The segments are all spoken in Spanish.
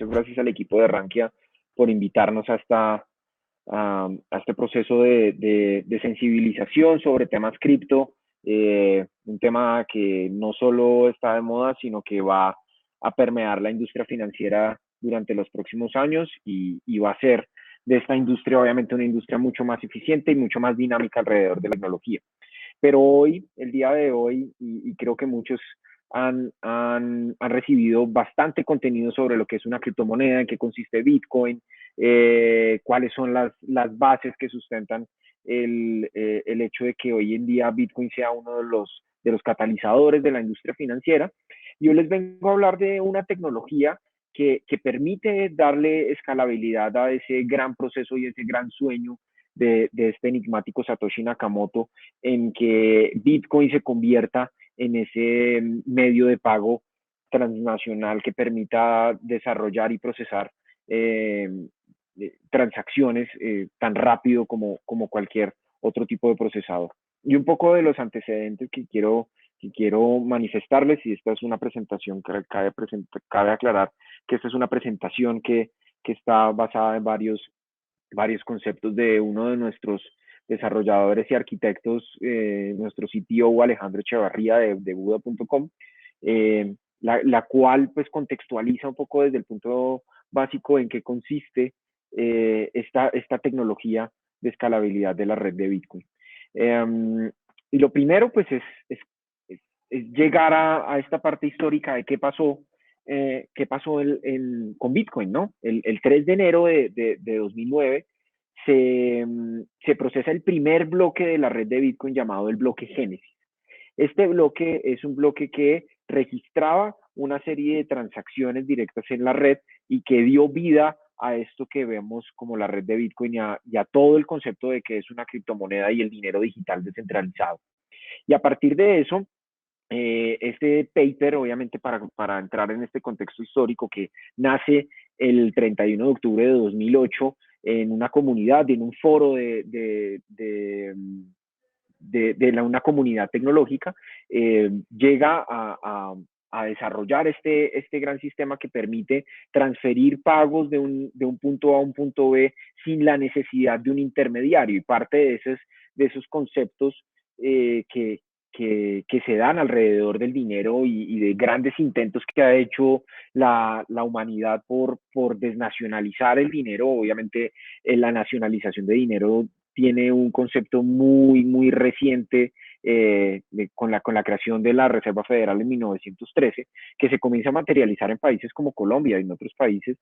Muchas gracias al equipo de Rankia por invitarnos a este proceso de sensibilización sobre temas cripto, un tema que no solo está de moda, sino que va a permear la industria financiera durante los próximos años y va a ser de esta industria obviamente una industria mucho más eficiente y mucho más dinámica alrededor de la tecnología. Pero hoy, el día de hoy, y creo que muchos han recibido bastante contenido sobre lo que es una criptomoneda, en qué consiste Bitcoin, cuáles son las bases que sustentan el hecho de que hoy en día Bitcoin sea uno de los catalizadores de la industria financiera. Yo les vengo a hablar de una tecnología que permite darle escalabilidad a ese gran proceso y ese gran sueño de este enigmático Satoshi Nakamoto, en que Bitcoin se convierta en ese medio de pago transnacional que permita desarrollar y procesar eh, transacciones tan rápido como cualquier otro tipo de procesador. Y un poco de los antecedentes que quiero manifestarles, y esta es una presentación que cabe aclarar que esta es una presentación que está basada en varios conceptos de uno de nuestros desarrolladores y arquitectos, nuestro CTO Alejandro Echevarría de Buda.com, la cual pues contextualiza un poco desde el punto básico en qué consiste esta tecnología de escalabilidad de la red de Bitcoin. Y lo primero pues es llegar a esta parte histórica de qué pasó con Bitcoin, ¿no? El 3 de enero de 2009 se procesa el primer bloque de la red de Bitcoin llamado el bloque Génesis. Este bloque es un bloque que registraba una serie de transacciones directas en la red y que dio vida a esto que vemos como la red de Bitcoin y a todo el concepto de que es una criptomoneda y el dinero digital descentralizado. Y a partir de eso, este paper, obviamente para entrar en este contexto histórico que nace el 31 de octubre de 2008 en una comunidad, en un foro una comunidad tecnológica, llega a desarrollar este gran sistema que permite transferir pagos de un punto A a un punto B sin la necesidad de un intermediario. Y parte de esos conceptos que se dan alrededor del dinero y de grandes intentos que ha hecho la humanidad por desnacionalizar el dinero. Obviamente, la nacionalización de dinero tiene un concepto muy reciente con la creación de la Reserva Federal en 1913, que se comienza a materializar en países como Colombia y en otros países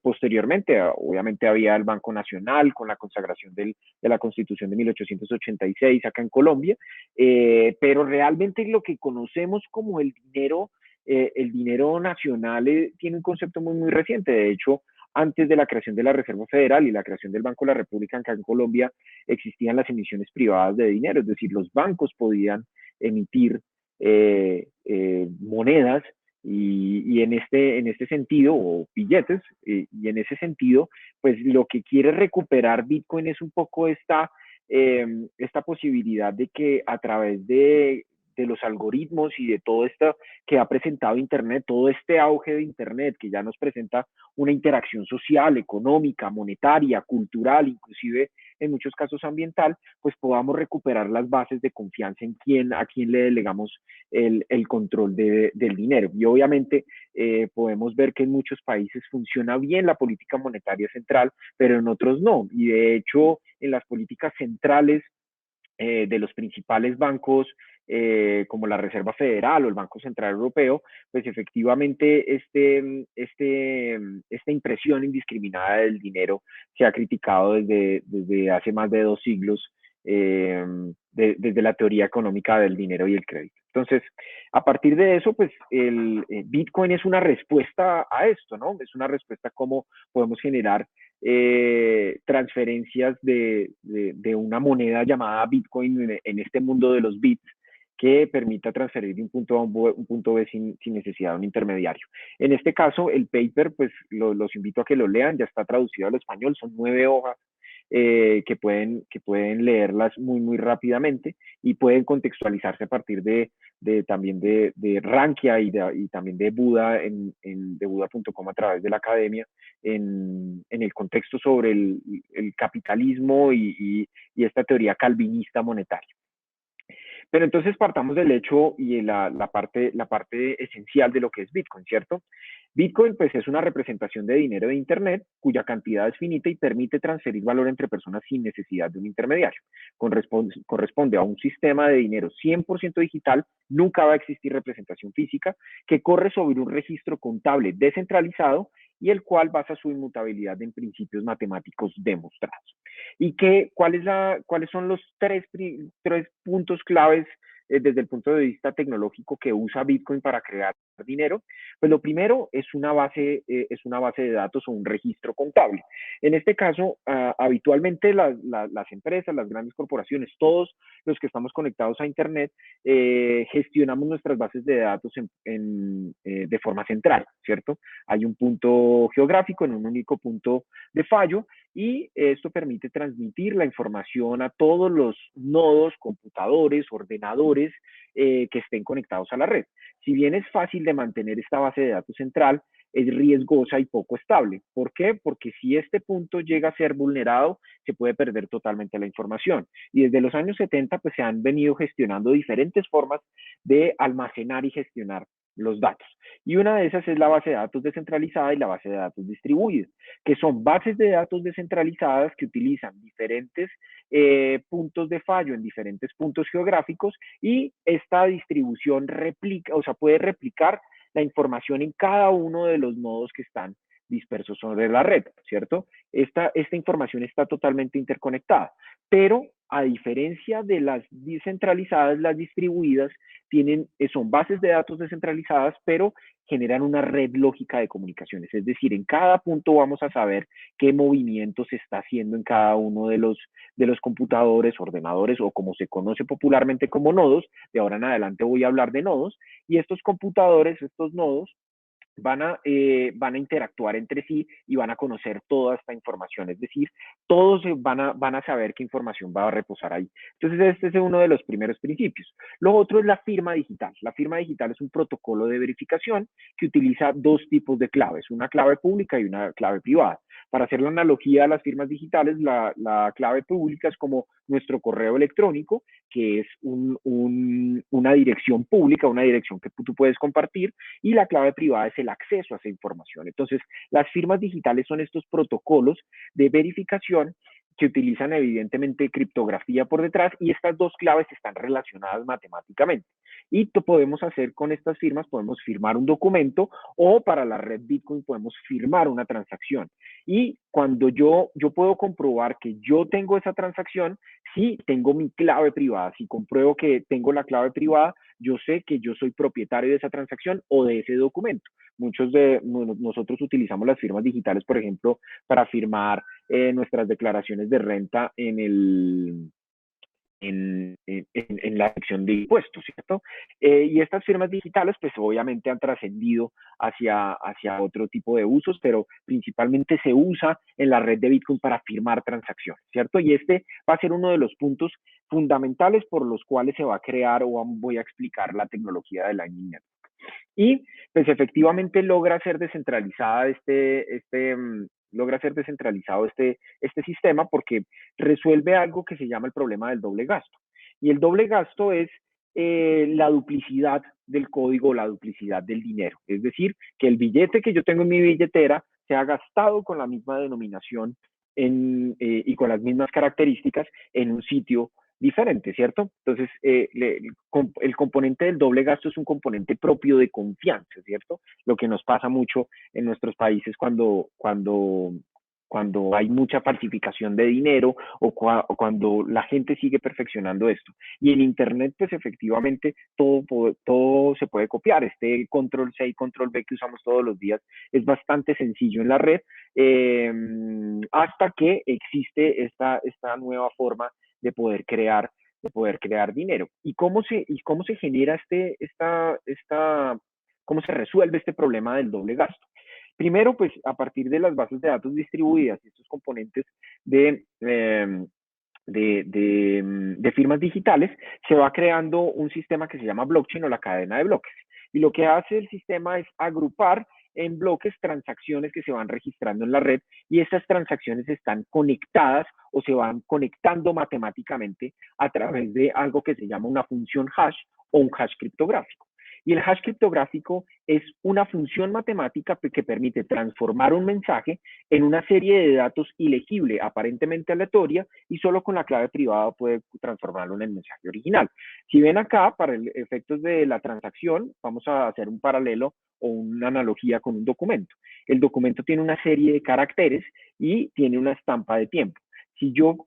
posteriormente. Obviamente había el Banco Nacional con la consagración de la Constitución de 1886 acá en Colombia, pero realmente lo que conocemos como el dinero nacional tiene un concepto muy reciente. De hecho, antes de la creación de la Reserva Federal y la creación del Banco de la República acá en Colombia, existían las emisiones privadas de dinero, es decir, los bancos podían emitir monedas y en este sentido, o billetes, y en ese sentido, pues lo que quiere recuperar Bitcoin es un poco esta posibilidad de que a través de los algoritmos y de todo esto que ha presentado Internet, todo este auge de Internet que ya nos presenta una interacción social, económica, monetaria, cultural, inclusive en muchos casos ambiental, pues podamos recuperar las bases de confianza a quién le delegamos el control del dinero. Y obviamente podemos ver que en muchos países funciona bien la política monetaria central, pero en otros no. Y de hecho, en las políticas centrales de los principales bancos como la Reserva Federal o el Banco Central Europeo, pues efectivamente esta impresión indiscriminada del dinero se ha criticado desde hace más de 2 siglos desde la teoría económica del dinero y el crédito. Entonces, a partir de eso, pues el Bitcoin es una respuesta a esto, ¿no? Es una respuesta a cómo podemos generar transferencias de una moneda llamada Bitcoin en este mundo de los bits que permita transferir de un punto A a un punto B sin necesidad de un intermediario. En este caso, el paper, pues los invito a que lo lean, ya está traducido al español, son 9 hojas que pueden leerlas muy, muy rápidamente y pueden contextualizarse a partir también de Rankia y también de Buda, de Buda.com a través de la academia, en el contexto sobre el capitalismo y esta teoría calvinista monetaria. Pero entonces partamos del hecho y la parte esencial de lo que es Bitcoin, ¿cierto? Bitcoin pues es una representación de dinero de Internet cuya cantidad es finita y permite transferir valor entre personas sin necesidad de un intermediario. Corresponde a un sistema de dinero 100% digital, nunca va a existir representación física, que corre sobre un registro contable descentralizado y el cual basa su inmutabilidad en principios matemáticos demostrados. ¿Cuáles son los tres puntos claves desde el punto de vista tecnológico que usa Bitcoin para crear dinero? Pues lo primero es una base de datos o un registro contable. En este caso, habitualmente las empresas, las grandes corporaciones, todos los que estamos conectados a Internet, gestionamos nuestras bases de datos de forma central, ¿cierto? Hay un punto geográfico en un único punto de fallo y esto permite transmitir la información a todos los nodos, computadores, ordenadores que estén conectados a la red. Si bien es fácil de mantener esta base de datos central, es riesgosa y poco estable. ¿Por qué? Porque si este punto llega a ser vulnerado, se puede perder totalmente la información. Y desde los años 70, pues se han venido gestionando diferentes formas de almacenar y gestionar los datos. Y una de esas es la base de datos descentralizada y la base de datos distribuida, que son bases de datos descentralizadas que utilizan diferentes puntos de fallo en diferentes puntos geográficos y esta distribución puede replicar la información en cada uno de los nodos que están dispersos sobre la red, ¿cierto? Esta información está totalmente interconectada, pero a diferencia de las descentralizadas, las distribuidas son bases de datos descentralizadas, pero generan una red lógica de comunicaciones. Es decir, en cada punto vamos a saber qué movimiento se está haciendo en cada uno de los computadores, ordenadores o como se conoce popularmente como nodos. De ahora en adelante voy a hablar de nodos. Y estos computadores, estos nodos, van a interactuar entre sí y van a conocer toda esta información, es decir, todos van a saber qué información va a reposar ahí. Entonces, este es uno de los primeros principios. Lo otro es la firma digital. La firma digital es un protocolo de verificación que utiliza dos tipos de claves, una clave pública y una clave privada. Para hacer la analogía a las firmas digitales, la clave pública es como nuestro correo electrónico, que es una dirección pública, una dirección que tú puedes compartir, y la clave privada es el acceso a esa información. Entonces, las firmas digitales son estos protocolos de verificación que utilizan evidentemente criptografía por detrás y estas dos claves están relacionadas matemáticamente. Y podemos hacer con estas firmas, podemos firmar un documento o para la red Bitcoin podemos firmar una transacción. Y cuando yo puedo comprobar que yo tengo esa transacción, si tengo mi clave privada, si compruebo que tengo la clave privada, yo sé que yo soy propietario de esa transacción o de ese documento. Muchos de nosotros utilizamos las firmas digitales, por ejemplo, para firmar nuestras declaraciones de renta en la sección de impuestos, ¿cierto? Y estas firmas digitales, pues obviamente han trascendido hacia otro tipo de usos, pero principalmente se usa en la red de Bitcoin para firmar transacciones, ¿cierto? Y este va a ser uno de los puntos fundamentales por los cuales se va a crear o voy a explicar la tecnología de Lightning Network. Y pues efectivamente logra ser descentralizada logra ser descentralizado este sistema porque resuelve algo que se llama el problema del doble gasto. Y el doble gasto es la duplicidad del código, la duplicidad del dinero. Es decir, que el billete que yo tengo en mi billetera se ha gastado con la misma denominación y con las mismas características en un sitio diferente, ¿cierto? Entonces, el componente del doble gasto es un componente propio de confianza, ¿cierto? Lo que nos pasa mucho en nuestros países cuando hay mucha falsificación de dinero o cuando la gente sigue perfeccionando esto. Y en Internet, pues efectivamente, todo se puede copiar. Este control C y control V que usamos todos los días es bastante sencillo en la red, hasta que existe esta nueva forma de poder crear dinero. ¿Cómo se genera cómo se resuelve este problema del doble gasto? Primero, pues a partir de las bases de datos distribuidas y estos componentes de, de firmas digitales, se va creando un sistema que se llama blockchain o la cadena de bloques. Y lo que hace el sistema es agrupar en bloques transacciones que se van registrando en la red y estas transacciones están conectadas o se van conectando matemáticamente a través de algo que se llama una función hash o un hash criptográfico. Y el hash criptográfico es una función matemática que permite transformar un mensaje en una serie de datos ilegible, aparentemente aleatoria, y solo con la clave privada puede transformarlo en el mensaje original. Si ven acá, para efectos de la transacción, vamos a hacer un paralelo o una analogía con un documento. El documento tiene una serie de caracteres y tiene una estampa de tiempo. Si yo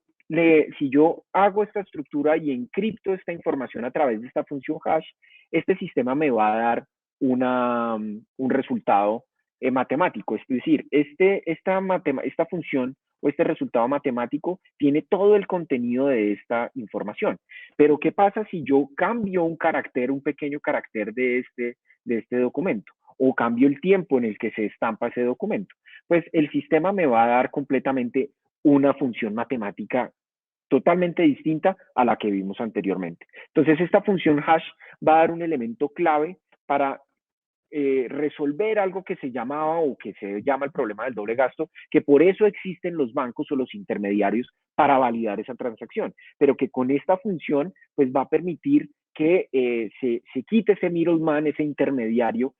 hago esta estructura y encripto esta información a través de esta función hash, este sistema me va a dar un resultado matemático. Es decir, esta función o este resultado matemático tiene todo el contenido de esta información. Pero, ¿qué pasa si yo cambio un carácter, un pequeño carácter de este documento? O cambio el tiempo en el que se estampa ese documento. Pues el sistema me va a dar completamente una función matemática totalmente distinta a la que vimos anteriormente. Entonces, esta función hash va a dar un elemento clave para resolver algo que se llamaba o que se llama el problema del doble gasto, que por eso existen los bancos o los intermediarios para validar esa transacción, pero que con esta función pues va a permitir que se quite ese middleman, ese intermediario,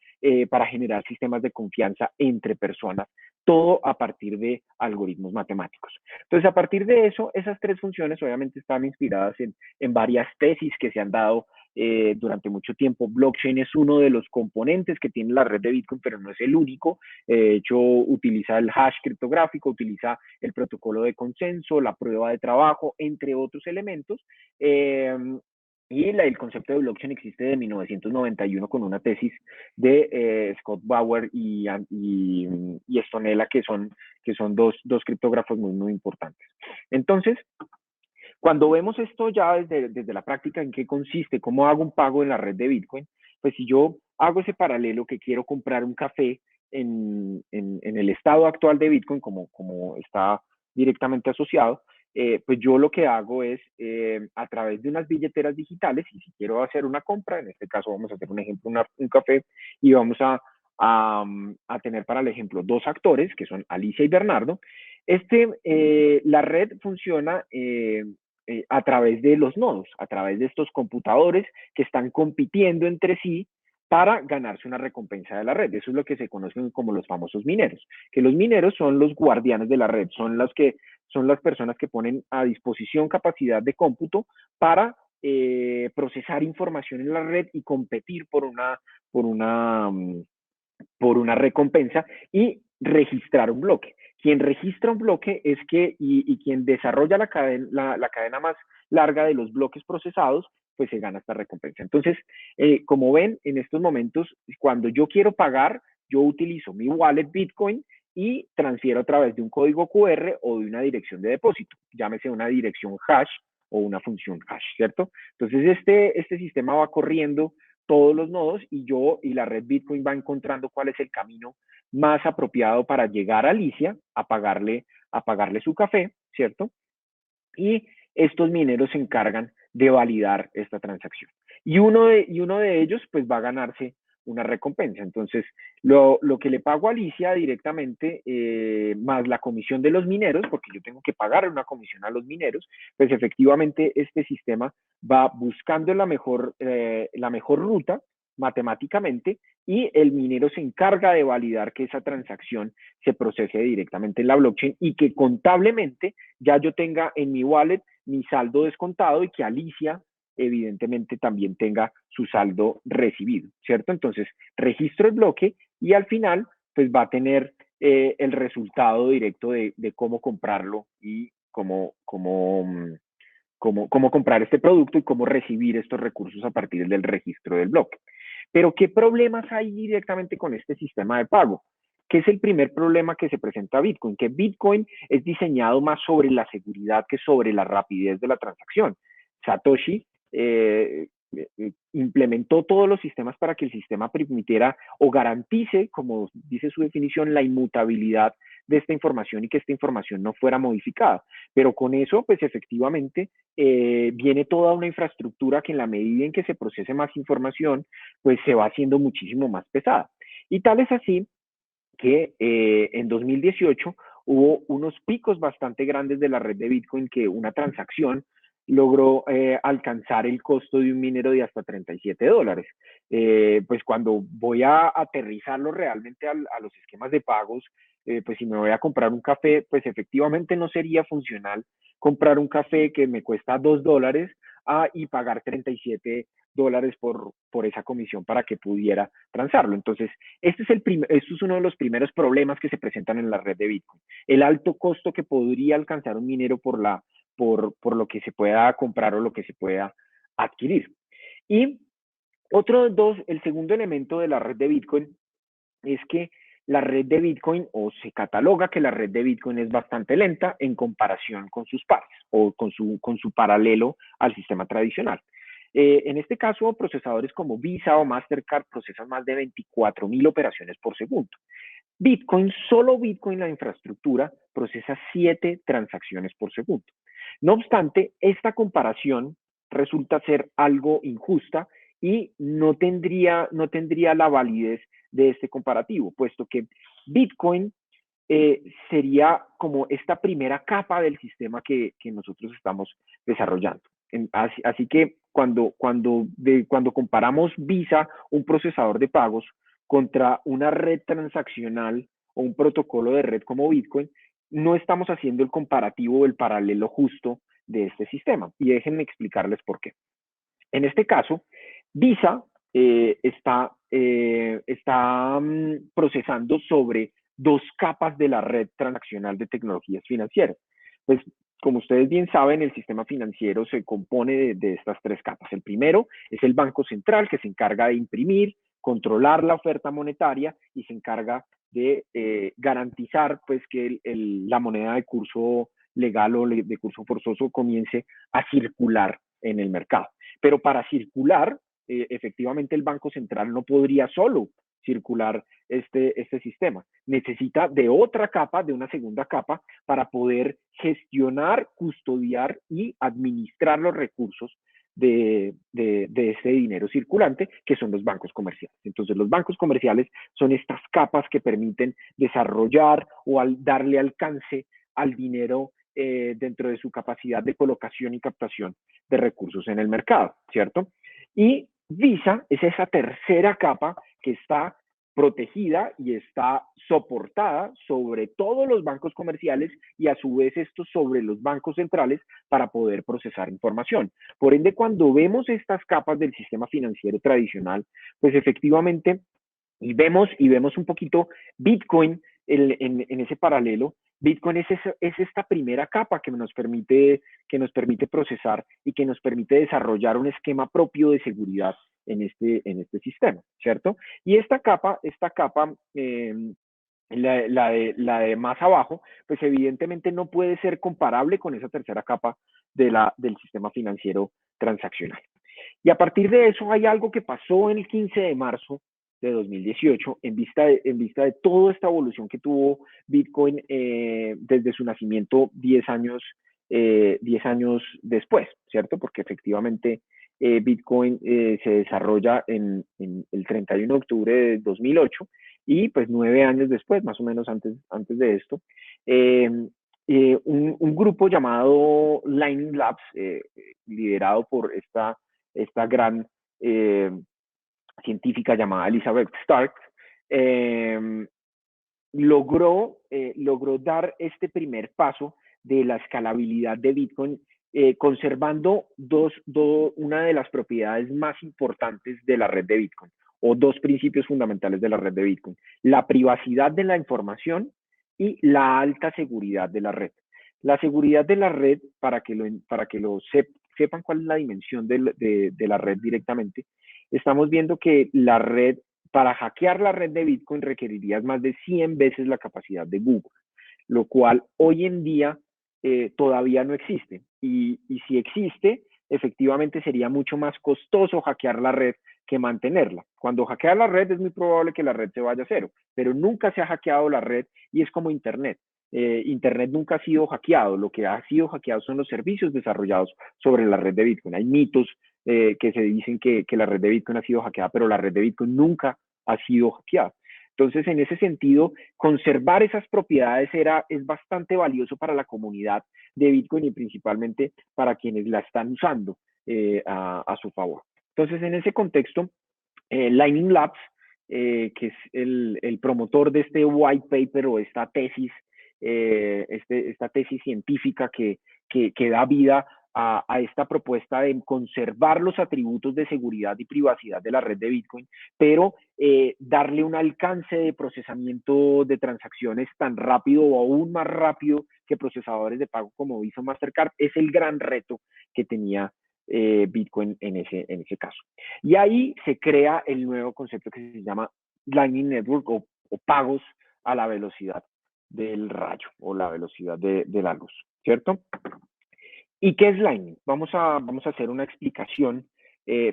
para generar sistemas de confianza entre personas, todo a partir de algoritmos matemáticos. Entonces, a partir de eso, esas tres funciones obviamente están inspiradas en varias tesis que se han dado durante mucho tiempo. Blockchain es uno de los componentes que tiene la red de Bitcoin, pero no es el único. De hecho, utiliza el hash criptográfico, utiliza el protocolo de consenso, la prueba de trabajo, entre otros elementos. Y el concepto de blockchain existe de 1991 con una tesis de Scott Bauer y Stonella, que son dos criptógrafos muy importantes. Entonces, cuando vemos esto ya desde la práctica, en qué consiste, cómo hago un pago en la red de Bitcoin, pues si yo hago ese paralelo que quiero comprar un café en el estado actual de Bitcoin, como está directamente asociado, pues yo lo que hago es a través de unas billeteras digitales, y si quiero hacer una compra, en este caso vamos a hacer un ejemplo, un café, y vamos a tener para el ejemplo dos actores, que son Alicia y Bernardo. La red funciona a través de los nodos, a través de estos computadores que están compitiendo entre sí para ganarse una recompensa de la red. Eso es lo que se conocen como los famosos mineros, que los mineros son los guardianes de la red, son las personas que ponen a disposición capacidad de cómputo para procesar información en la red y competir por una, por una recompensa y registrar un bloque. Quien registra un bloque es y quien desarrolla la cadena más larga de los bloques procesados, pues se gana esta recompensa. Entonces, como ven, en estos momentos, cuando yo quiero pagar, yo utilizo mi wallet Bitcoin y transfiero a través de un código QR o de una dirección de depósito, llámese una dirección hash o una función hash, ¿cierto? Entonces, este sistema va corriendo todos los nodos y la red Bitcoin va encontrando cuál es el camino más apropiado para llegar a Alicia a pagarle su café, ¿cierto? Y estos mineros se encargan de validar esta transacción. Y uno de ellos pues va a ganarse una recompensa. Entonces, lo que le pago a Alicia directamente, más la comisión de los mineros, porque yo tengo que pagar una comisión a los mineros, pues efectivamente este sistema va buscando la mejor ruta matemáticamente y el minero se encarga de validar que esa transacción se procese directamente en la blockchain y que contablemente ya yo tenga en mi wallet mi saldo descontado y que Alicia evidentemente también tenga su saldo recibido, ¿cierto? Entonces, registro el bloque y al final, pues va a tener el resultado directo de cómo comprarlo y cómo comprar este producto y cómo recibir estos recursos a partir del registro del bloque. Pero, ¿qué problemas hay directamente con este sistema de pago? ¿Qué es el primer problema que se presenta a Bitcoin? Que Bitcoin es diseñado más sobre la seguridad que sobre la rapidez de la transacción. Satoshi implementó todos los sistemas para que el sistema permitiera o garantice, como dice su definición, la inmutabilidad de esta información y que esta información no fuera modificada. Pero con eso, pues efectivamente, viene toda una infraestructura que en la medida en que se procese más información, pues se va haciendo muchísimo más pesada. Y tal es así que en 2018 hubo unos picos bastante grandes de la red de Bitcoin que una transacción logró alcanzar el costo de un minero de hasta $37. Pues cuando voy a aterrizarlo realmente a los esquemas de pagos, pues si me voy a comprar un café, pues efectivamente no sería funcional comprar un café que me cuesta $2 y pagar $37 por esa comisión para que pudiera transarlo. Entonces, este es uno de los primeros problemas que se presentan en la red de Bitcoin. El alto costo que podría alcanzar un minero por lo que se pueda comprar o lo que se pueda adquirir. Y el segundo elemento de la red de Bitcoin es que la red de Bitcoin, o se cataloga que la red de Bitcoin es bastante lenta en comparación con sus pares o con su paralelo al sistema tradicional. En este caso, procesadores como Visa o Mastercard procesan más de 24,000 operaciones por segundo. Solo Bitcoin, la infraestructura, procesa 7 transacciones por segundo. No obstante, esta comparación resulta ser algo injusta y no tendría la validez de este comparativo, puesto que Bitcoin sería como esta primera capa del sistema que nosotros estamos desarrollando. Así que cuando comparamos Visa, un procesador de pagos, contra una red transaccional o un protocolo de red como Bitcoin, no estamos haciendo el comparativo o el paralelo justo de este sistema. Y déjenme explicarles por qué. En este caso, Visa está procesando sobre 2 capas de la red transaccional de tecnologías financieras. Pues, como ustedes bien saben, el sistema financiero se compone de estas 3 capas. El primero es el Banco Central, que se encarga de imprimir, controlar la oferta monetaria y se encarga de garantizar pues, que la moneda de curso legal o de curso forzoso comience a circular en el mercado. Pero para circular, efectivamente el Banco Central no podría solo circular este sistema. Necesita de otra capa, de una segunda capa, para poder gestionar, custodiar y administrar los recursos de ese dinero circulante, que son los bancos comerciales. Entonces, los bancos comerciales son estas capas que permiten desarrollar o darle alcance al dinero dentro de su capacidad de colocación y captación de recursos en el mercado, ¿cierto? Y Visa es esa tercera capa que está protegida y está soportada sobre todos los bancos comerciales y a su vez esto sobre los bancos centrales para poder procesar información. Por ende, cuando vemos estas capas del sistema financiero tradicional, pues efectivamente y vemos un poquito Bitcoin en ese paralelo. Bitcoin es esta primera capa que nos permite procesar y que nos permite desarrollar un esquema propio de seguridad en este sistema, ¿cierto? Y esta capa, la de más abajo, pues evidentemente no puede ser comparable con esa tercera capa del sistema financiero transaccional. Y a partir de eso hay algo que pasó en el 15 de marzo de 2018 en vista de toda esta evolución que tuvo Bitcoin desde su nacimiento 10 años después, ¿cierto? Porque efectivamente Bitcoin se desarrolla en el 31 de octubre de 2008 y pues 9 años después, más o menos antes de esto, eh, un grupo llamado Lightning Labs, liderado por esta gran eh, científica llamada Elizabeth Stark, eh, logró dar este primer paso de la escalabilidad de Bitcoin, conservando una de las propiedades más importantes de la red de Bitcoin, o 2 principios fundamentales de la red de Bitcoin: la privacidad de la información y la alta seguridad de la red. La seguridad de la red, sepan cuál es la dimensión de la red directamente, estamos viendo que para hackear la red de Bitcoin requerirías más de 100 veces la capacidad de Google, lo cual hoy en día todavía no existe. Y si existe, efectivamente sería mucho más costoso hackear la red que mantenerla. Cuando hackea la red es muy probable que la red se vaya a cero, pero nunca se ha hackeado la red y es como Internet. Internet nunca ha sido hackeado, lo que ha sido hackeado son los servicios desarrollados sobre la red de Bitcoin. Hay mitos que se dicen que la red de Bitcoin ha sido hackeada, pero la red de Bitcoin nunca ha sido hackeada. Entonces, en ese sentido, conservar esas propiedades es bastante valioso para la comunidad de Bitcoin y principalmente para quienes la están usando a su favor. Entonces, en ese contexto, Lightning Labs, que es el promotor de este white paper o esta tesis, esta tesis científica que da vida a esta propuesta de conservar los atributos de seguridad y privacidad de la red de Bitcoin, pero darle un alcance de procesamiento de transacciones tan rápido o aún más rápido que procesadores de pago como Visa o Mastercard, es el gran reto que tenía Bitcoin en ese caso. Y ahí se crea el nuevo concepto que se llama Lightning Network o pagos a la velocidad del rayo o la velocidad de la luz, ¿cierto? ¿Y qué es Lightning? Vamos a hacer una explicación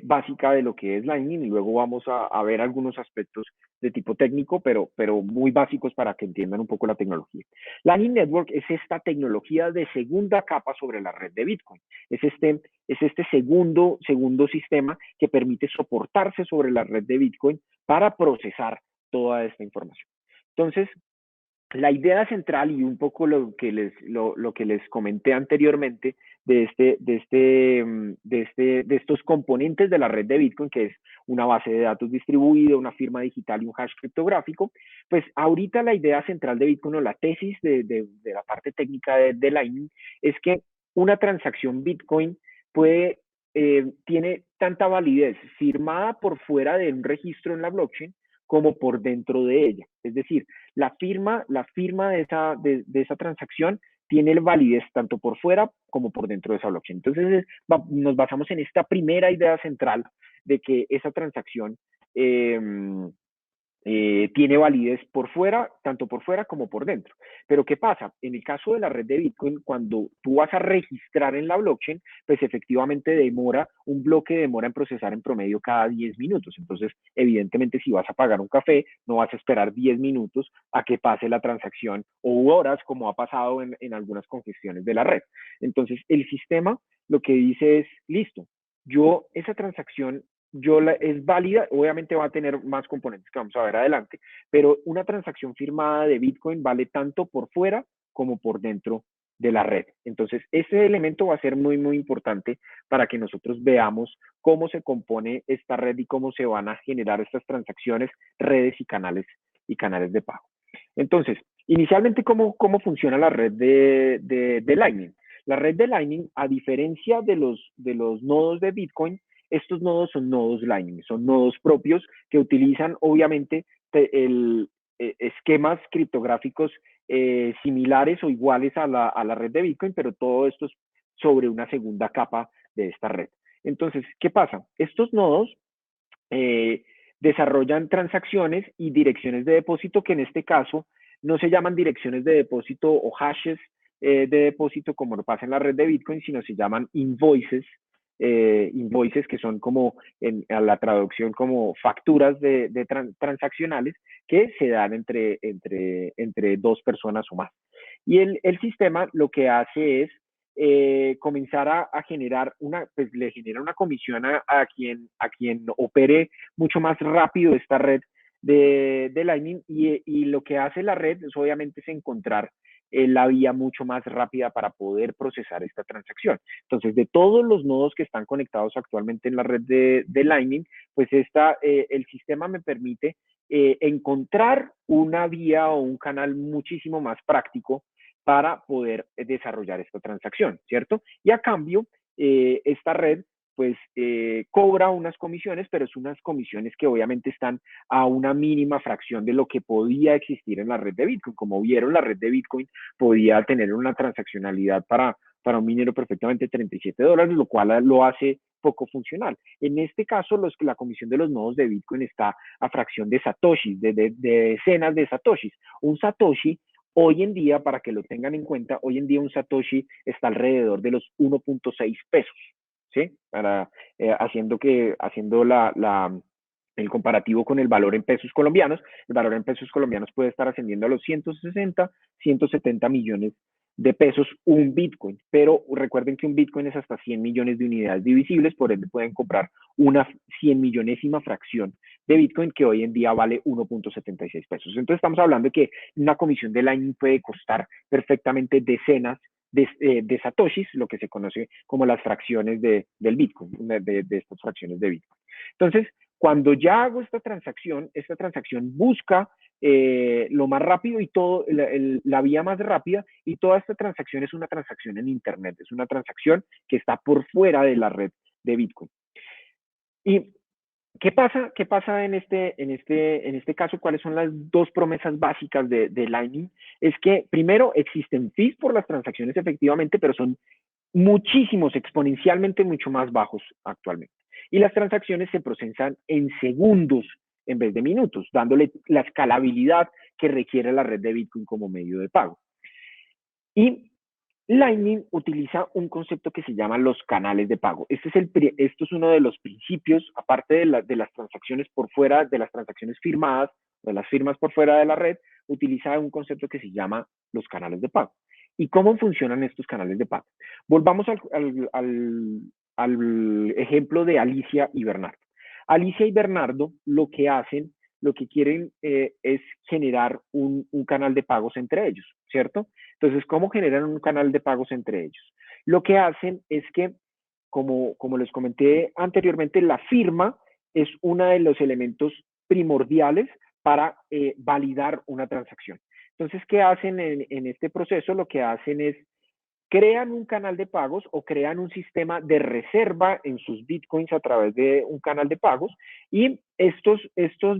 básica de lo que es Lightning y luego vamos a ver algunos aspectos de tipo técnico, pero muy básicos para que entiendan un poco la tecnología. Lightning Network es esta tecnología de segunda capa sobre la red de Bitcoin. Es este segundo sistema que permite soportarse sobre la red de Bitcoin para procesar toda esta información. Entonces, la idea central y un poco lo que les comenté anteriormente de estos componentes de la red de Bitcoin, que es una base de datos distribuida, una firma digital y un hash criptográfico, pues ahorita la idea central de Bitcoin o la tesis de la parte técnica de Lightning es que una transacción Bitcoin tiene tanta validez firmada por fuera de un registro en la blockchain como por dentro de ella. Es decir, la firma de esa transacción tiene validez tanto por fuera como por dentro de esa blockchain. Entonces, nos basamos en esta primera idea central de que esa transacción tiene validez por fuera, tanto por fuera como por dentro. Pero ¿qué pasa? En el caso de la red de Bitcoin, cuando tú vas a registrar en la blockchain, pues efectivamente un bloque demora en procesar en promedio cada 10 minutos. Entonces, evidentemente, si vas a pagar un café, no vas a esperar 10 minutos a que pase la transacción o horas, como ha pasado en algunas congestiones de la red. Entonces, el sistema lo que dice es, listo, esa transacción es válida, obviamente va a tener más componentes que vamos a ver adelante, pero una transacción firmada de Bitcoin vale tanto por fuera como por dentro de la red. Entonces, ese elemento va a ser muy, muy importante para que nosotros veamos cómo se compone esta red y cómo se van a generar estas transacciones, redes y canales de pago. Entonces, inicialmente, ¿cómo funciona la red de Lightning? La red de Lightning, a diferencia de los nodos de Bitcoin, estos nodos son nodos Lightning, son nodos propios que utilizan obviamente esquemas criptográficos similares o iguales a la red de Bitcoin, pero todo esto es sobre una segunda capa de esta red. Entonces, ¿qué pasa? Estos nodos desarrollan transacciones y direcciones de depósito que en este caso no se llaman direcciones de depósito o hashes de depósito como lo pasa en la red de Bitcoin, sino se llaman invoices, que son como a la traducción como facturas de transaccionales que se dan entre dos personas o más. Y el sistema lo que hace es comenzar a generar pues le genera una comisión a quien opere mucho más rápido esta red de Lightning y lo que hace la red es obviamente es encontrar la vía mucho más rápida para poder procesar esta transacción. Entonces, de todos los nodos que están conectados actualmente en la red de Lightning, pues el sistema me permite encontrar una vía o un canal muchísimo más práctico para poder desarrollar esta transacción, ¿cierto? Y a cambio, esta red pues cobra unas comisiones, pero es unas comisiones que obviamente están a una mínima fracción de lo que podía existir en la red de Bitcoin. Como vieron, la red de Bitcoin podía tener una transaccionalidad para un minero perfectamente $37, lo cual lo hace poco funcional. En este caso, la comisión de los nodos de Bitcoin está a fracción de satoshis, de decenas de satoshis. Un satoshi hoy en día, para que lo tengan en cuenta, hoy en día un satoshi está alrededor de los 1.6 pesos. ¿sí? Haciendo el comparativo con el valor en pesos colombianos, el valor en pesos colombianos puede estar ascendiendo a los 160, 170 millones de pesos un Bitcoin, pero recuerden que un Bitcoin es hasta 100 millones de unidades divisibles, por ende pueden comprar una 100 millonésima fracción de Bitcoin que hoy en día vale 1.76 pesos. Entonces estamos hablando de que una comisión de Lightning puede costar perfectamente decenas de satoshis, lo que se conoce como las fracciones del Bitcoin, de estas fracciones de Bitcoin. Entonces, cuando ya hago esta transacción busca lo más rápido y la vía más rápida, y toda esta transacción es una transacción en Internet, es una transacción que está por fuera de la red de Bitcoin. ¿Y qué pasa? ¿Qué pasa en este caso? ¿Cuáles son las dos promesas básicas de Lightning? Es que primero existen fees por las transacciones efectivamente, pero son muchísimos, exponencialmente mucho más bajos actualmente. Y las transacciones se procesan en segundos en vez de minutos, dándole la escalabilidad que requiere la red de Bitcoin como medio de pago. Y Lightning utiliza un concepto que se llama los canales de pago. Esto es uno de los principios, aparte de las transacciones por fuera, de las transacciones firmadas, de las firmas por fuera de la red, utiliza un concepto que se llama los canales de pago. ¿Y cómo funcionan estos canales de pago? Volvamos al ejemplo de Alicia y Bernardo. Alicia y Bernardo lo que quieren es generar un canal de pagos entre ellos, ¿cierto? Entonces, ¿cómo generan un canal de pagos entre ellos? Lo que hacen es que, como les comenté anteriormente, la firma es uno de los elementos primordiales para validar una transacción. Entonces, ¿qué hacen en este proceso? Lo que hacen es crean un canal de pagos o crean un sistema de reserva en sus bitcoins a través de un canal de pagos, y estos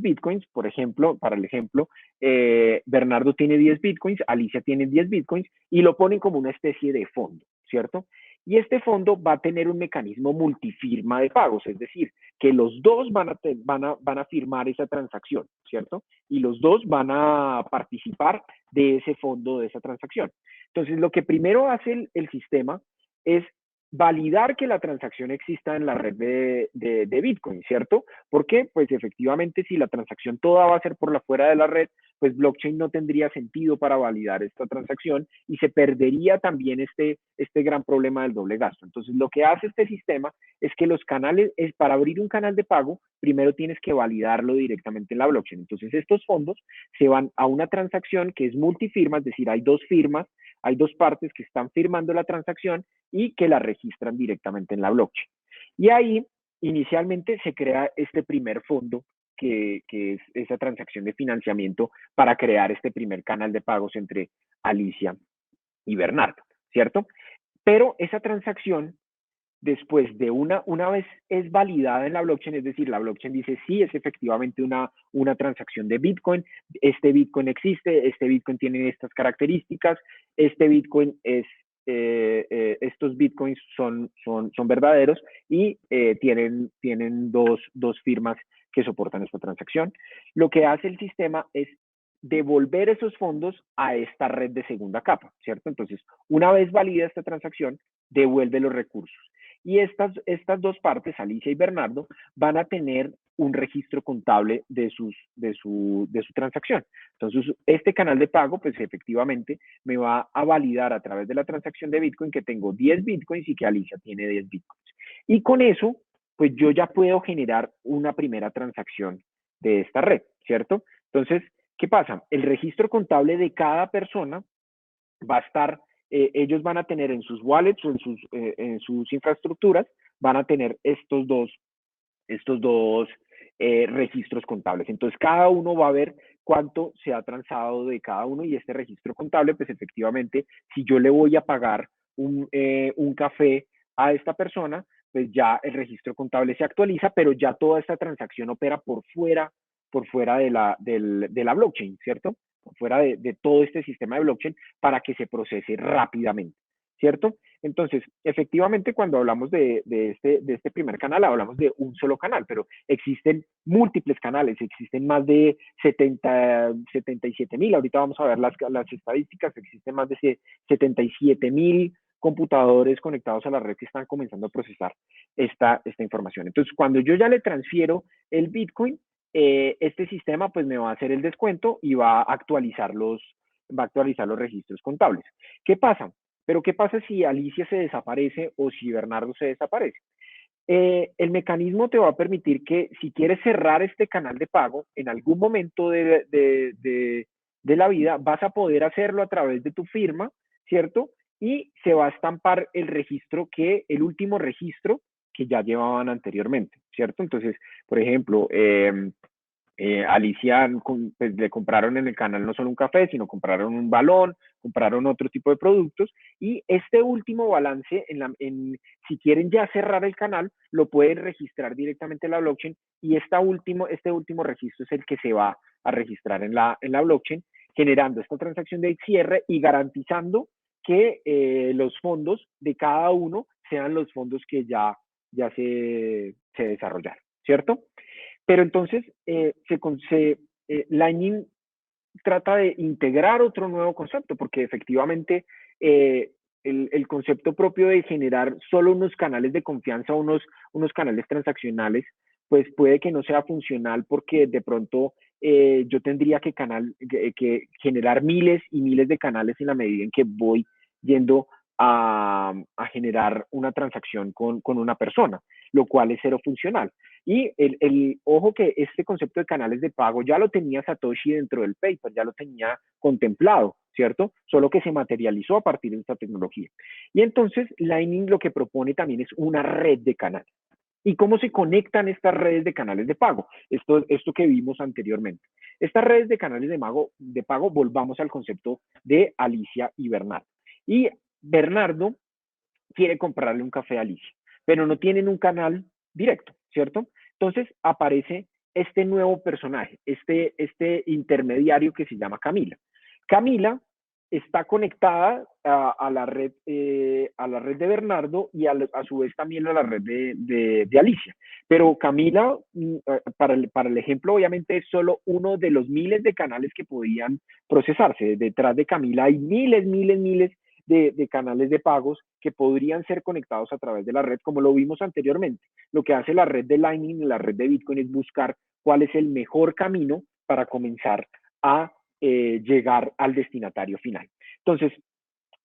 bitcoins, por ejemplo, para el ejemplo, Bernardo tiene 10 bitcoins, Alicia tiene 10 bitcoins y lo ponen como una especie de fondo, ¿cierto? Y este fondo va a tener un mecanismo multifirma de pagos, es decir, que los dos van a firmar esa transacción, ¿cierto? Y los dos van a participar de ese fondo, de esa transacción. Entonces, lo que primero hace el sistema es validar que la transacción exista en la red de Bitcoin, ¿cierto? Porque, pues efectivamente, si la transacción toda va a ser por la fuera de la red, pues blockchain no tendría sentido para validar esta transacción y se perdería también este gran problema del doble gasto. Entonces, lo que hace este sistema es que los canales, para abrir un canal de pago, primero tienes que validarlo directamente en la blockchain. Entonces, estos fondos se van a una transacción que es multifirma, es decir, hay dos firmas, hay dos partes que están firmando la transacción y que la registran directamente en la blockchain. Y ahí, inicialmente, se crea este primer fondo, que es esa transacción de financiamiento para crear este primer canal de pagos entre Alicia y Bernardo, ¿cierto? Pero esa transacción, después de una vez es validada en la blockchain, es decir, la blockchain dice, sí, es efectivamente una transacción de Bitcoin, este Bitcoin existe, este Bitcoin tiene estas características, este Bitcoin estos Bitcoins son verdaderos y tienen dos firmas que soportan esta transacción. Lo que hace el sistema es devolver esos fondos a esta red de segunda capa, ¿cierto? Entonces, una vez valida esta transacción, devuelve los recursos. Y estas dos partes, Alicia y Bernardo, van a tener un registro contable de su transacción. Entonces, este canal de pago, pues efectivamente, me va a validar a través de la transacción de Bitcoin que tengo 10 Bitcoins y que Alicia tiene 10 Bitcoins. Y con eso, pues yo ya puedo generar una primera transacción de esta red, ¿cierto? Entonces, ¿qué pasa? El registro contable de cada persona va a estar, ellos van a tener en sus wallets o en sus infraestructuras, van a tener estos dos registros contables. Entonces, cada uno va a ver cuánto se ha transado de cada uno, y este registro contable, pues efectivamente, si yo le voy a pagar un café a esta persona, pues ya el registro contable se actualiza, pero ya toda esta transacción opera por fuera de la blockchain, ¿cierto? Por fuera de todo este sistema de blockchain para que se procese rápidamente, ¿cierto? Entonces, efectivamente, cuando hablamos de este primer canal, hablamos de un solo canal, pero existen múltiples canales, existen más de 77,000, ahorita vamos a ver las estadísticas, existen más de 77,000 computadores conectados a la red que están comenzando a procesar esta información. Entonces, cuando yo ya le transfiero el Bitcoin, este sistema pues me va a hacer el descuento y va a actualizar los registros contables. ¿Qué pasa? Pero ¿qué pasa si Alicia se desaparece o si Bernardo se desaparece? El mecanismo te va a permitir que si quieres cerrar este canal de pago, en algún momento de la vida vas a poder hacerlo a través de tu firma, ¿cierto? Y se va a estampar el último registro que ya llevaban anteriormente, ¿cierto? Entonces, por ejemplo, Alicia pues, le compraron en el canal no solo un café, sino compraron un balón, compraron otro tipo de productos y este último balance, si quieren ya cerrar el canal, lo pueden registrar directamente en la blockchain y este último registro es el que se va a registrar en la blockchain, generando esta transacción de cierre y garantizando que los fondos de cada uno sean los fondos que ya se desarrollaron, ¿cierto? Pero entonces, Lightning trata de integrar otro nuevo concepto, porque efectivamente el concepto propio de generar solo unos canales de confianza, unos canales transaccionales, pues puede que no sea funcional porque de pronto yo tendría que generar miles y miles de canales en la medida en que voy yendo a generar una transacción con una persona, lo cual es cero funcional. Y ojo que este concepto de canales de pago ya lo tenía Satoshi dentro del paper, ya lo tenía contemplado, ¿cierto? Solo que se materializó a partir de esta tecnología. Y entonces Lightning lo que propone también es una red de canales. ¿Y cómo se conectan estas redes de canales de pago? Esto que vimos anteriormente. Estas redes de canales de pago, volvamos al concepto de Alicia y Bernardo. Y Bernardo quiere comprarle un café a Alicia, pero no tienen un canal directo, ¿cierto? Entonces aparece este nuevo personaje, este intermediario que se llama Camila. Camila está conectada a la red de Bernardo y a su vez también a la red de Alicia. Pero Camila, para el ejemplo, obviamente es solo uno de los miles de canales que podían procesarse. Detrás de Camila hay miles de canales de pagos que podrían ser conectados a través de la red, como lo vimos anteriormente. Lo que hace la red de Lightning y la red de Bitcoin es buscar cuál es el mejor camino para comenzar a llegar al destinatario final. Entonces,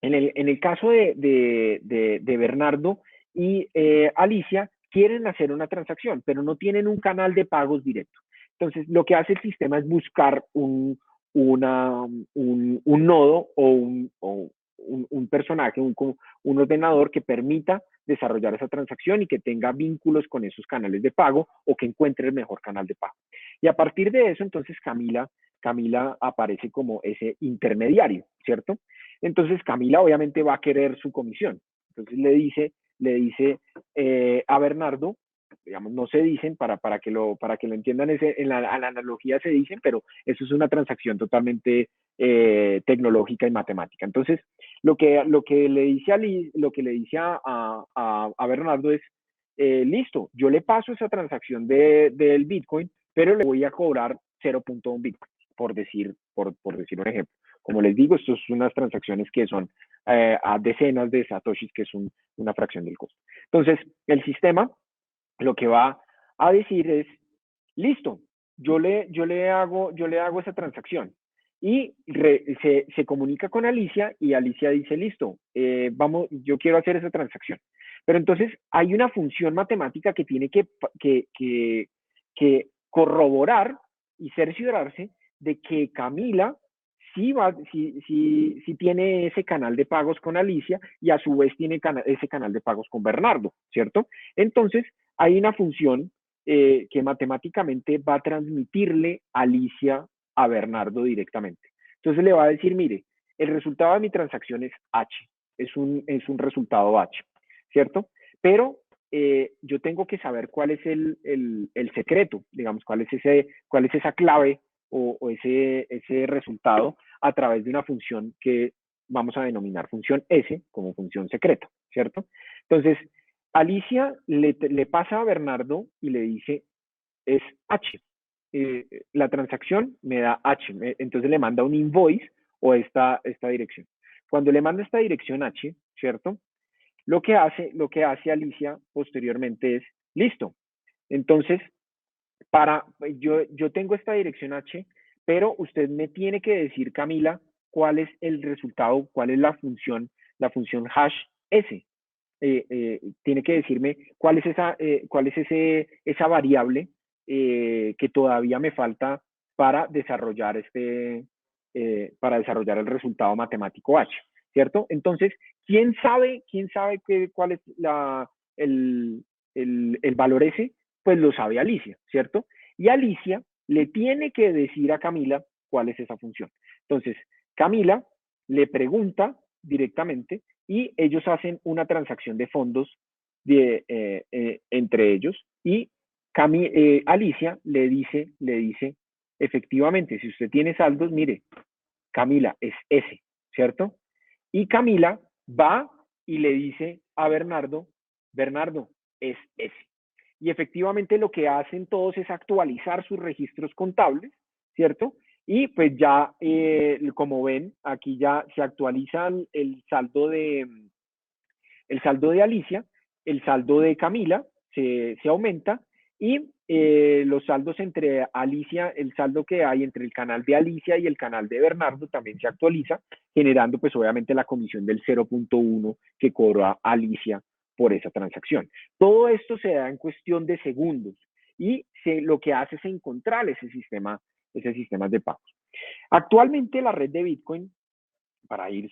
en el caso de Bernardo y Alicia, quieren hacer una transacción, pero no tienen un canal de pagos directo. Entonces, lo que hace el sistema es buscar un nodo o un personaje, un ordenador que permita desarrollar esa transacción y que tenga vínculos con esos canales de pago o que encuentre el mejor canal de pago. Y a partir de eso, entonces Camila aparece como ese intermediario, ¿cierto? Entonces Camila obviamente va a querer su comisión. Entonces le dice a Bernardo, digamos, no se dicen, para que lo entiendan, en la analogía se dicen, pero eso es una transacción totalmente tecnológica y matemática. Entonces, lo que le dice a Bernardo es, listo, yo le paso esa transacción del Bitcoin, pero le voy a cobrar 0.1 Bitcoin, por decir un ejemplo. Como les digo, esto son unas transacciones que son a decenas de satoshis, que es una fracción del costo. Entonces, el sistema lo que va a decir es, listo, yo le hago esa transacción. Y se comunica con Alicia y Alicia dice, listo, yo quiero hacer esa transacción. Pero entonces hay una función matemática que tiene que corroborar y cerciorarse de que Camila sí tiene ese canal de pagos con Alicia y a su vez tiene ese canal de pagos con Bernardo, ¿cierto? Entonces, hay una función que matemáticamente va a transmitirle Alicia a Bernardo directamente. Entonces le va a decir, mire, el resultado de mi transacción es H, es un resultado H, ¿cierto? Pero yo tengo que saber cuál es el secreto, digamos, cuál es esa clave o ese resultado a través de una función que vamos a denominar función S como función secreta, ¿cierto? Entonces, Alicia le pasa a Bernardo y le dice, es H. La transacción me da H. Entonces le manda un invoice o esta dirección. Cuando le manda esta dirección H, ¿cierto? Lo que hace Alicia posteriormente es, listo. Entonces, yo tengo esta dirección H, pero usted me tiene que decir, Camila, cuál es el resultado, cuál es la función hash S. Tiene que decirme cuál es esa variable que todavía me falta para desarrollar para desarrollar el resultado matemático H, ¿cierto? Entonces, ¿quién sabe cuál es el valor S? Pues lo sabe Alicia, ¿cierto? Y Alicia le tiene que decir a Camila cuál es esa función. Entonces, Camila le pregunta directamente y ellos hacen una transacción de fondos entre ellos y Alicia le dice, efectivamente, si usted tiene saldos, mire, Camila es S, ¿cierto? Y Camila va y le dice a Bernardo, Bernardo es S. Y efectivamente lo que hacen todos es actualizar sus registros contables, ¿cierto? Y pues ya, como ven, aquí ya se actualiza el saldo de Alicia, el saldo de Camila se aumenta y los saldos entre Alicia, el saldo que hay entre el canal de Alicia y el canal de Bernardo también se actualiza, generando pues obviamente la comisión del 0.1 que cobra Alicia por esa transacción. Todo esto se da en cuestión de segundos y lo que hace es encontrar esos sistemas de pagos. Actualmente la red de Bitcoin, para ir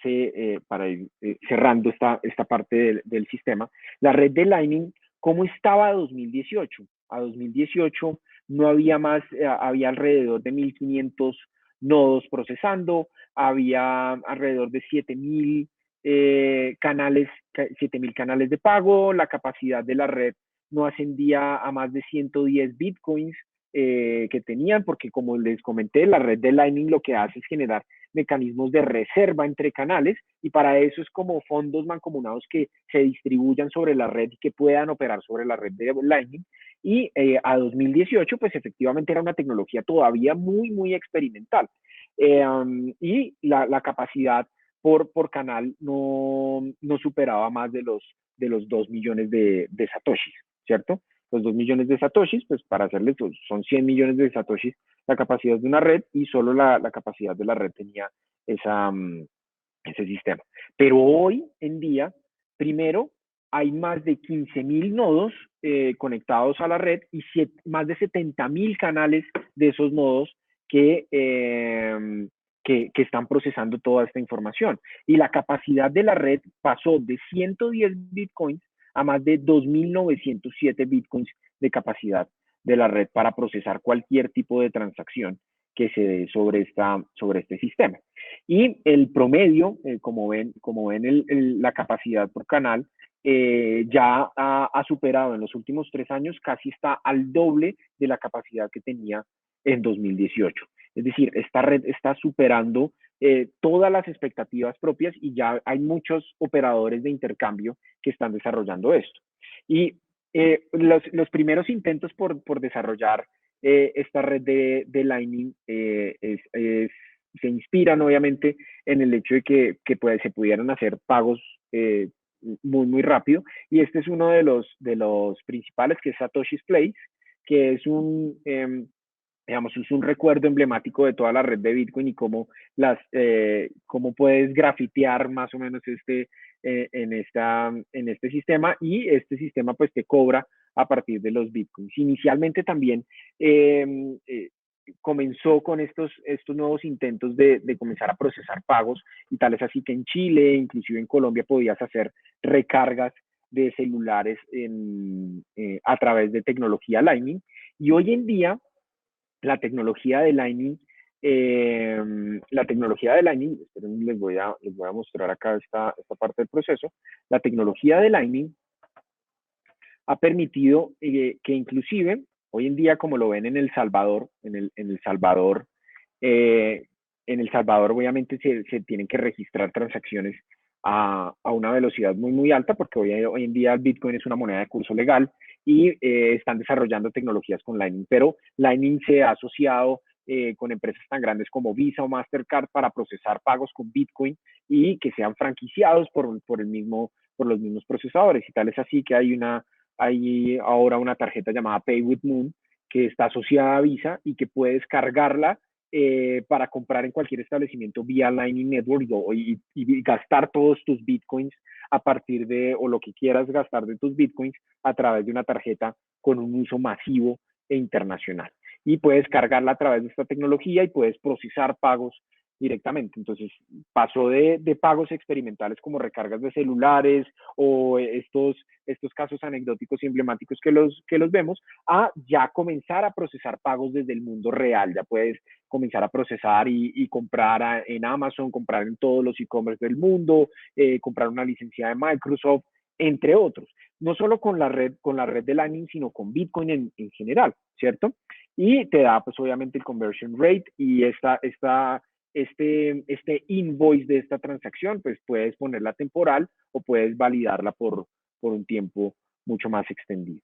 cerrando esta parte del sistema, la red de Lightning, ¿cómo estaba a 2018? A 2018 no había más, había alrededor de 1.500 nodos procesando, había alrededor de 7.000 canales de pago, la capacidad de la red no ascendía a más de 110 bitcoins que tenían, porque como les comenté, la red de Lightning lo que hace es generar mecanismos de reserva entre canales y para eso es como fondos mancomunados que se distribuyan sobre la red y que puedan operar sobre la red de Lightning. Y a 2018, pues efectivamente era una tecnología todavía muy, muy experimental. Y la capacidad por canal no superaba más de los 2 millones de satoshis, ¿cierto? Los 2 millones de satoshis, pues para hacerles, son 100 millones de satoshis la capacidad de una red y solo la capacidad de la red tenía ese sistema. Pero hoy en día, primero, hay más de 15.000 nodos conectados a la red y más de 70.000 canales de esos nodos que están procesando toda esta información. Y la capacidad de la red pasó de 110 bitcoins a más de 2.907 bitcoins de capacidad de la red para procesar cualquier tipo de transacción que se dé sobre este sistema. Y el promedio, como ven la capacidad por canal, ya ha superado en los últimos 3 años, casi está al doble de la capacidad que tenía en 2018. Es decir, esta red está superando todas las expectativas propias y ya hay muchos operadores de intercambio que están desarrollando esto. Y los primeros intentos por desarrollar esta red de Lightning se inspiran obviamente en el hecho de que se pudieran hacer pagos muy, muy rápido. Y este es uno de los principales, que es Satoshi's Place, que es un recuerdo emblemático de toda la red de Bitcoin y cómo puedes grafitear más o menos en este sistema, y este sistema pues te cobra a partir de los Bitcoins. Inicialmente también eh, eh, comenzó con estos nuevos intentos de comenzar a procesar pagos, y tal es así que en Chile, inclusive en Colombia, podías hacer recargas de celulares a través de tecnología Lightning. Y hoy en día la tecnología de Lightning, esperen, les voy a mostrar acá esta parte del proceso. La tecnología de Lightning ha permitido que inclusive hoy en día, como lo ven en El Salvador, eh, en El Salvador obviamente se tienen que registrar transacciones a una velocidad muy, muy alta, porque hoy en día el Bitcoin es una moneda de curso legal y están desarrollando tecnologías con Lightning, pero Lightning se ha asociado con empresas tan grandes como Visa o Mastercard para procesar pagos con Bitcoin y que sean franquiciados por los mismos procesadores. Y tal es así que hay ahora una tarjeta llamada Pay with Moon que está asociada a Visa y que puedes cargarla para comprar en cualquier establecimiento vía Lightning Network y gastar todos tus bitcoins a partir de, o lo que quieras gastar de tus bitcoins a través de una tarjeta con un uso masivo e internacional. Y puedes cargarla a través de esta tecnología y puedes procesar pagos directamente. Entonces, pasó de pagos experimentales como recargas de celulares o estos casos anecdóticos y emblemáticos que los vemos, a ya comenzar a procesar pagos desde el mundo real. Ya puedes comenzar a procesar y comprar en Amazon, comprar en todos los e-commerce del mundo, comprar una licencia de Microsoft, entre otros. No solo con la red de Lightning, sino con Bitcoin en general, ¿cierto? Y te da, pues, obviamente el conversion rate y este invoice de esta transacción, pues puedes ponerla temporal o puedes validarla por un tiempo mucho más extendido.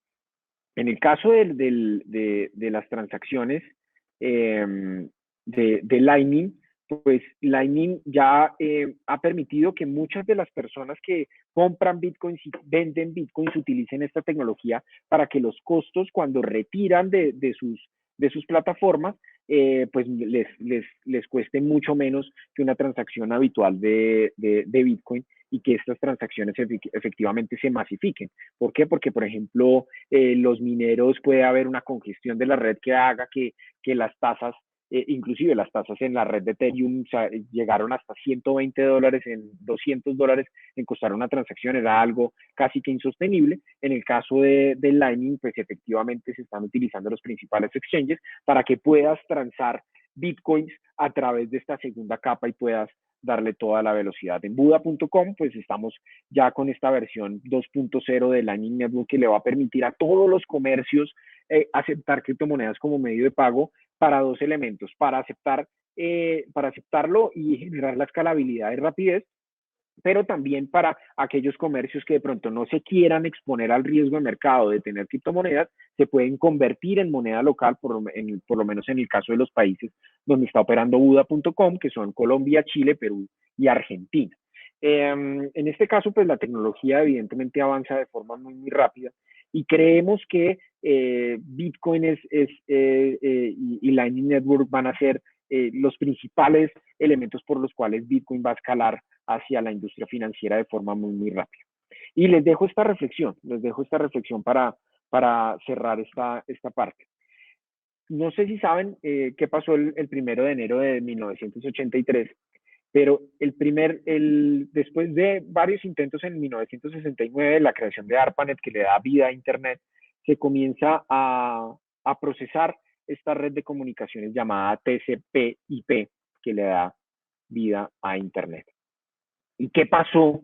En el caso de las transacciones de Lightning, pues Lightning ya ha permitido que muchas de las personas que compran Bitcoins y venden Bitcoins utilicen esta tecnología para que los costos cuando retiran de sus plataformas, pues les cueste mucho menos que una transacción habitual de Bitcoin y que estas transacciones efectivamente se masifiquen. ¿Por qué? Porque, por ejemplo, los mineros puede haber una congestión de la red que haga que las tasas, inclusive las tasas en la red de Ethereum, o sea, llegaron hasta $120, en $200 en costar una transacción, era algo casi que insostenible. En el caso de Lightning, pues efectivamente se están utilizando los principales exchanges para que puedas transar bitcoins a través de esta segunda capa y puedas darle toda la velocidad. En Buda.com, pues estamos ya con esta versión 2.0 de Lightning Network que le va a permitir a todos los comercios aceptar criptomonedas como medio de pago para dos elementos, para aceptarlo y generar la escalabilidad y rapidez, pero también para aquellos comercios que de pronto no se quieran exponer al riesgo de mercado de tener criptomonedas, se pueden convertir en moneda local, por lo menos en el caso de los países donde está operando Buda.com, que son Colombia, Chile, Perú y Argentina. En este caso, pues la tecnología evidentemente avanza de forma muy rápida y creemos que Bitcoin y Lightning Network van a ser los principales elementos por los cuales Bitcoin va a escalar hacia la industria financiera de forma muy rápida. Y les dejo esta reflexión para cerrar esta parte. No sé si saben qué pasó el 1 de enero de 1983, pero después de varios intentos en 1969, la creación de ARPANET, que le da vida a Internet, se comienza a procesar esta red de comunicaciones llamada TCP/IP, que le da vida a Internet. ¿Y qué pasó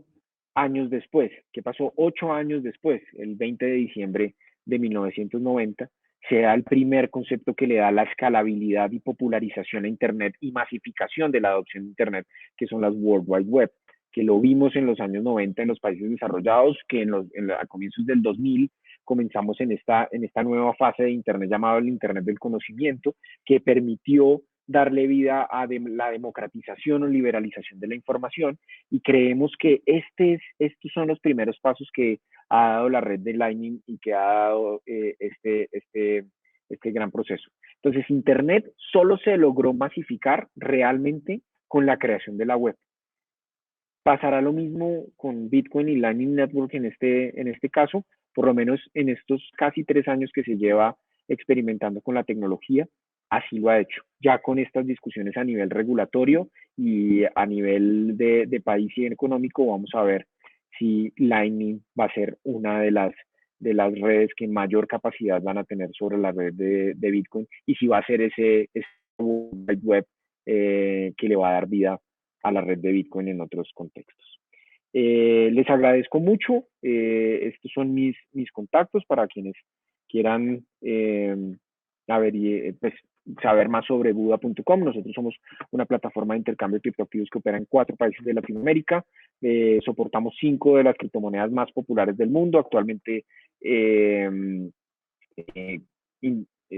años después? ¿Qué pasó 8 años después? El 20 de diciembre de 1990 se da el primer concepto que le da la escalabilidad y popularización a Internet y masificación de la adopción de Internet, que son las World Wide Web, que lo vimos en los años 90 en los países desarrollados, que a comienzos del 2000 comenzamos en esta nueva fase de Internet llamado el Internet del conocimiento, que permitió darle vida a la democratización o liberalización de la información, y creemos que estos son los primeros pasos que ha dado la red de Lightning y que ha dado este gran proceso. Entonces, Internet solo se logró masificar realmente con la creación de la web. Pasará lo mismo con Bitcoin y Lightning Network en este caso, por lo menos en estos casi 3 años que se lleva experimentando con la tecnología, así lo ha hecho. Ya con estas discusiones a nivel regulatorio y a nivel de país y económico, vamos a ver si Lightning va a ser una de las redes que mayor capacidad van a tener sobre la red de Bitcoin y si va a ser ese web que le va a dar vida a la red de Bitcoin en otros contextos. Les agradezco mucho. Estos son mis contactos para quienes quieran saber más sobre Buda.com. Nosotros somos una plataforma de intercambio de criptoactivos que opera en 4 países de Latinoamérica. Soportamos 5 de las criptomonedas más populares del mundo. Actualmente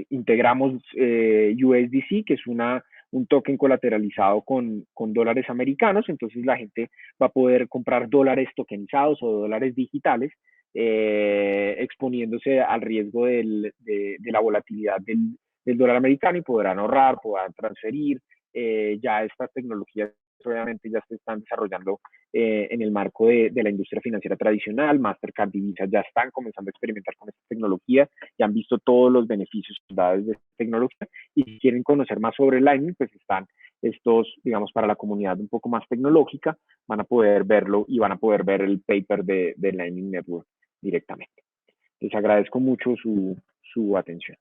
integramos USDC, que es un token colateralizado con dólares americanos, entonces la gente va a poder comprar dólares tokenizados o dólares digitales, exponiéndose al riesgo de la volatilidad del dólar americano y podrán ahorrar, podrán transferir. Ya estas tecnologías obviamente ya se están desarrollando en el marco de la industria financiera tradicional. Mastercard y Visa ya están comenzando a experimentar con esta tecnología y han visto todos los beneficios dados de esta tecnología, y si quieren conocer más sobre Lightning, pues están estos, digamos, para la comunidad un poco más tecnológica, van a poder verlo y van a poder ver el paper de Lightning Network directamente. Les agradezco mucho su atención.